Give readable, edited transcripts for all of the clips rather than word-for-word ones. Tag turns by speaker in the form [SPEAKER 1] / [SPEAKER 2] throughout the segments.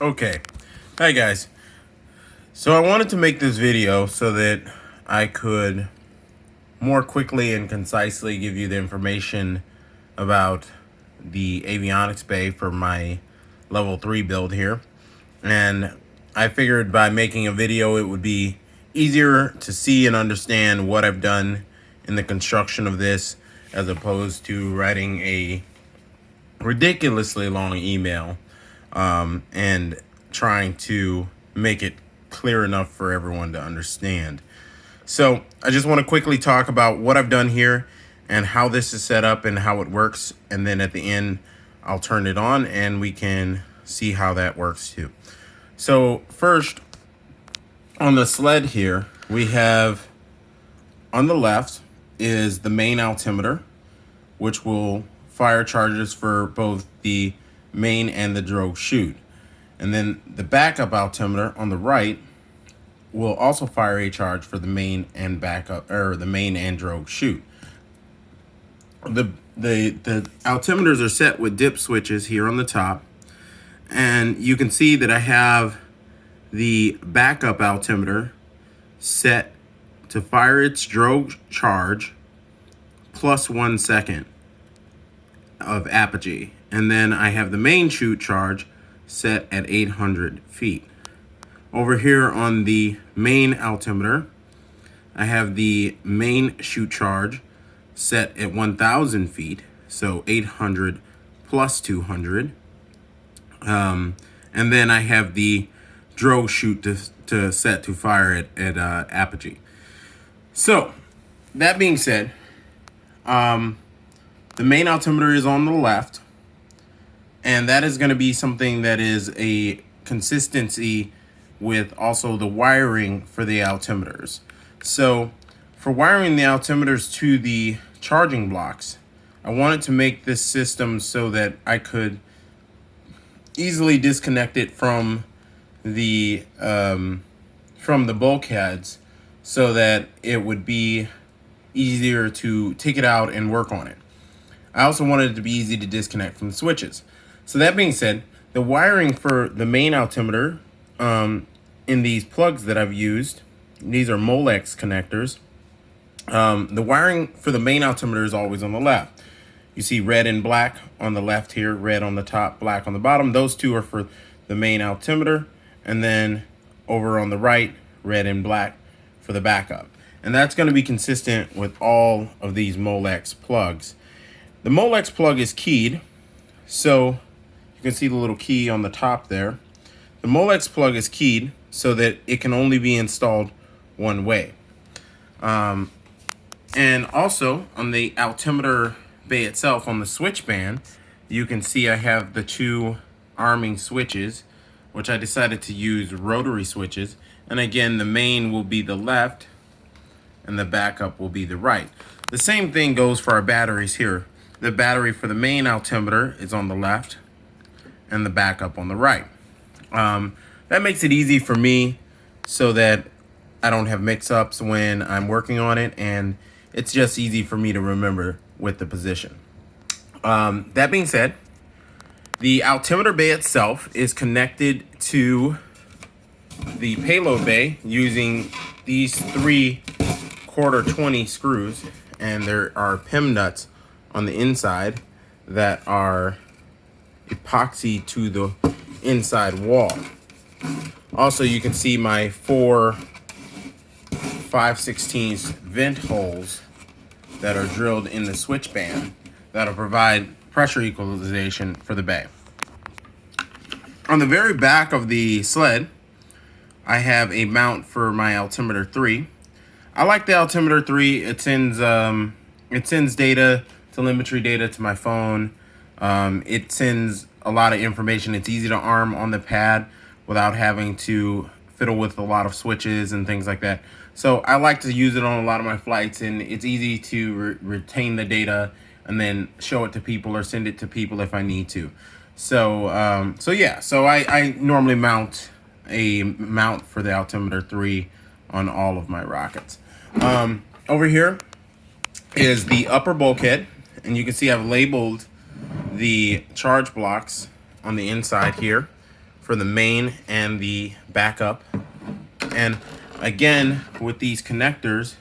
[SPEAKER 1] Okay. Hi guys. So I wanted to make this video so that I could more quickly and concisely give you the information about the avionics bay for my level 3 build here. And I figured by making a video it would be easier to see and understand what I've done in the construction of this, as opposed to writing a ridiculously long email and trying to make it clear enough for everyone to understand. So I just want to quickly talk about what I've done here and how this is set up and how it works. And then at the end, I'll turn it on and we can see how that works too. So first, on the sled here, we have on the left is the main altimeter, which will fire charges for both the main and the drogue chute. And then the backup altimeter on the right will also fire a charge for the main and backup, or the main and drogue chute. The altimeters are set with dip switches here on the top, and you can see that I have the backup altimeter set to fire its drogue charge plus 1 second of apogee. And then I have the main chute charge set at 800 feet. Over here on the main altimeter, I have the main chute charge set at 1,000 feet, so 800 plus 200. And then I have the drogue chute to set to fire at apogee. So, that being said, the main altimeter is on the left, and that is going to be something that is a consistency with also the wiring for the altimeters. So for wiring the altimeters to the charging blocks, I wanted to make this system so that I could easily disconnect it from the bulkheads, so that it would be easier to take it out and work on it. I also wanted it to be easy to disconnect from the switches. So that being said, the wiring for the main altimeter in these plugs that I've used, these are Molex connectors. The wiring for the main altimeter is always on the left. You see red and black on the left here, red on the top, black on the bottom. Those two are for the main altimeter. And then over on the right, red and black for the backup. And that's going to be consistent with all of these Molex plugs. The Molex plug is keyed, so you can see the little key on the top there. The Molex plug is keyed so that it can only be installed one way. And also on the altimeter bay itself, on the switch band, you can see I have the two arming switches, which I decided to use rotary switches. And again, the main will be the left and the backup will be the right. The same thing goes for our batteries here. The battery for the main altimeter is on the left and the backup on the right. That makes it easy for me so that I don't have mix-ups when I'm working on it, and it's just easy for me to remember with the position. That being said, the altimeter bay itself is connected to the payload bay using these 3 quarter 20 screws, and there are PIM nuts on the inside that are epoxy to the inside wall. Also, you can see my 4 5/16 vent holes that are drilled in the switch band that'll provide pressure equalization for the bay. On the very back of the sled, I have a mount for my altimeter 3. I like the altimeter 3. It sends data, telemetry data to my phone. It sends a lot of information. It's easy to arm on the pad without having to fiddle with a lot of switches and things like that. So I like to use it on a lot of my flights, and it's easy to retain the data and then show it to people or send it to people if I need to. So I normally mount a mount for the altimeter 3 on all of my rockets. Over here is the upper bulkhead, and you can see I've labeled the charge blocks on the inside here for the main and the backup. And again, with these connectors,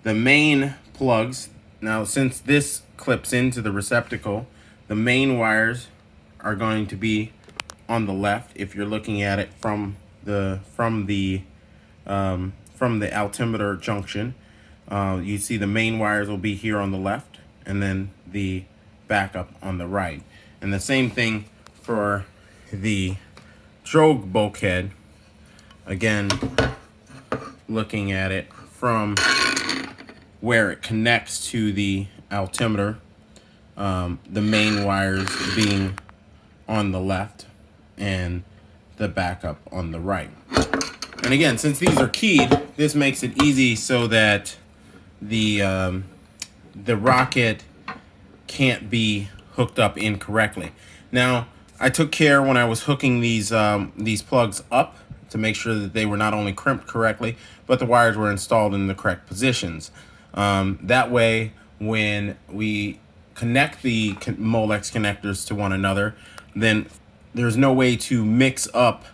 [SPEAKER 1] the main plugs, now since this clips into the receptacle, the main wires are going to be on the left if you're looking at it from the altimeter junction. You see the main wires will be here on the left, and then the backup on the right. And the same thing for the drogue bulkhead. Again, looking at it from where it connects to the altimeter, the main wires being on the left and the backup on the right. And again, since these are keyed, this makes it easy so that the rocket can't be hooked up incorrectly. Now, I took care when I was hooking these plugs up to make sure that they were not only crimped correctly, but the wires were installed in the correct positions. That way, when we connect the Molex connectors to one another, then there's no way to mix up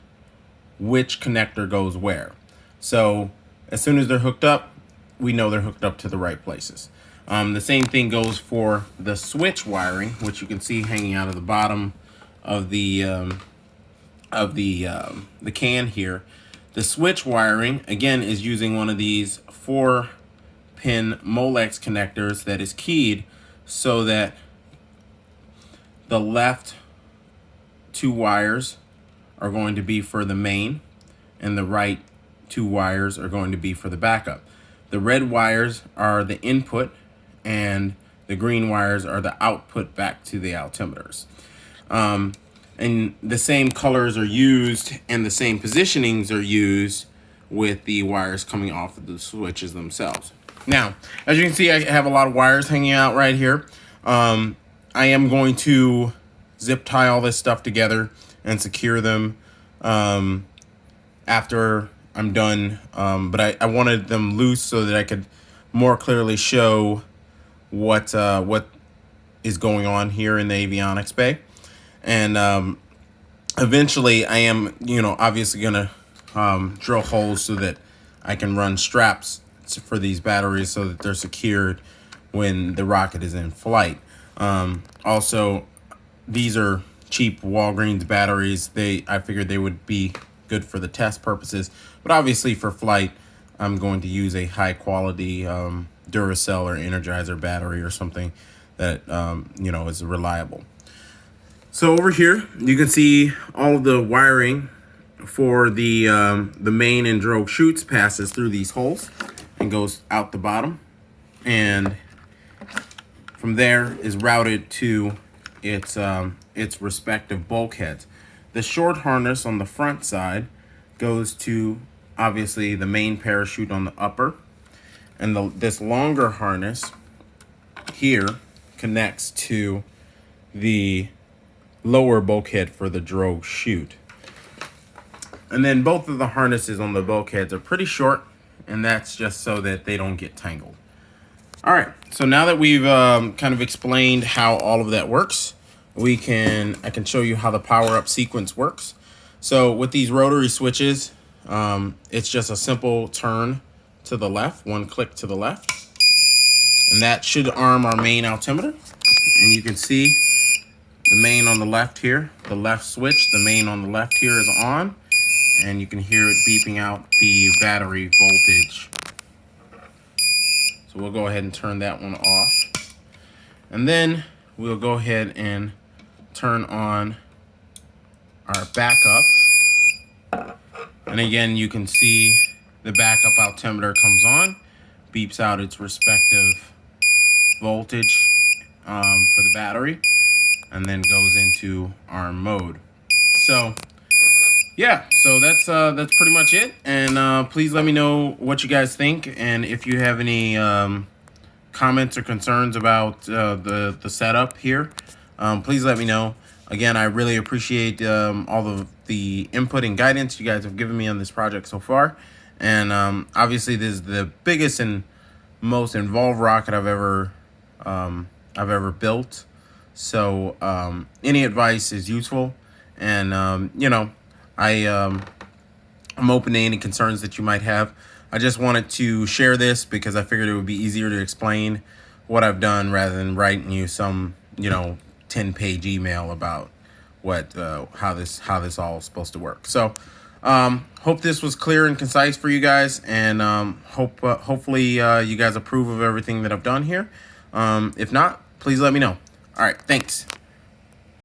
[SPEAKER 1] which connector goes where. So as soon as they're hooked up, we know they're hooked up to the right places. The same thing goes for the switch wiring, which you can see hanging out of the bottom of the can here. The switch wiring, again, is using one of these 4-pin Molex connectors that is keyed so that the left 2 wires are going to be for the main and the right 2 wires are going to be for the backup. The red wires are the input and the green wires are the output back to the altimeters. And the same colors are used and the same positionings are used with the wires coming off of the switches themselves. Now, as you can see, I have a lot of wires hanging out right here. I am going to zip tie all this stuff together and secure them after I'm done. But I wanted them loose so that I could more clearly show what is going on here in the avionics bay. And eventually I am, obviously going to drill holes so that I can run straps for these batteries so that they're secured when the rocket is in flight. Also, these are cheap Walgreens batteries. I figured they would be good for the test purposes, but obviously for flight, I'm going to use a high quality Duracell or Energizer battery or something that is reliable. So over here, you can see all of the wiring for the main and drogue chutes passes through these holes and goes out the bottom, and from there is routed to its respective bulkheads. The short harness on the front side goes to obviously the main parachute on the upper, and this longer harness here connects to the lower bulkhead for the drogue chute. And then both of the harnesses on the bulkheads are pretty short, and that's just so that they don't get tangled. All right, so now that we've kind of explained how all of that works, I can show you how the power up sequence works. So with these rotary switches, it's just a simple turn to the left, one click to the left, and that should arm our main altimeter. And you can see the main on the left here, the left switch, the main on the left here is on, and you can hear it beeping out the battery voltage. So we'll go ahead and turn that one off. And then we'll go ahead and turn on our backup. And again, you can see the backup altimeter comes on, beeps out its respective voltage for the battery, and then goes into arm mode. So yeah, so that's pretty much it. And please let me know what you guys think, and if you have any comments or concerns about the setup here, please let me know. Again, I really appreciate all of the input and guidance you guys have given me on this project so far. And obviously, this is the biggest and most involved rocket I've ever built. So any advice is useful, and I'm open to any concerns that you might have. I just wanted to share this because I figured it would be easier to explain what I've done rather than writing you some, 10-page email about what how this all is supposed to work. So hope this was clear and concise for you guys, and hopefully you guys approve of everything that I've done here. If not, please let me know. All right, thanks.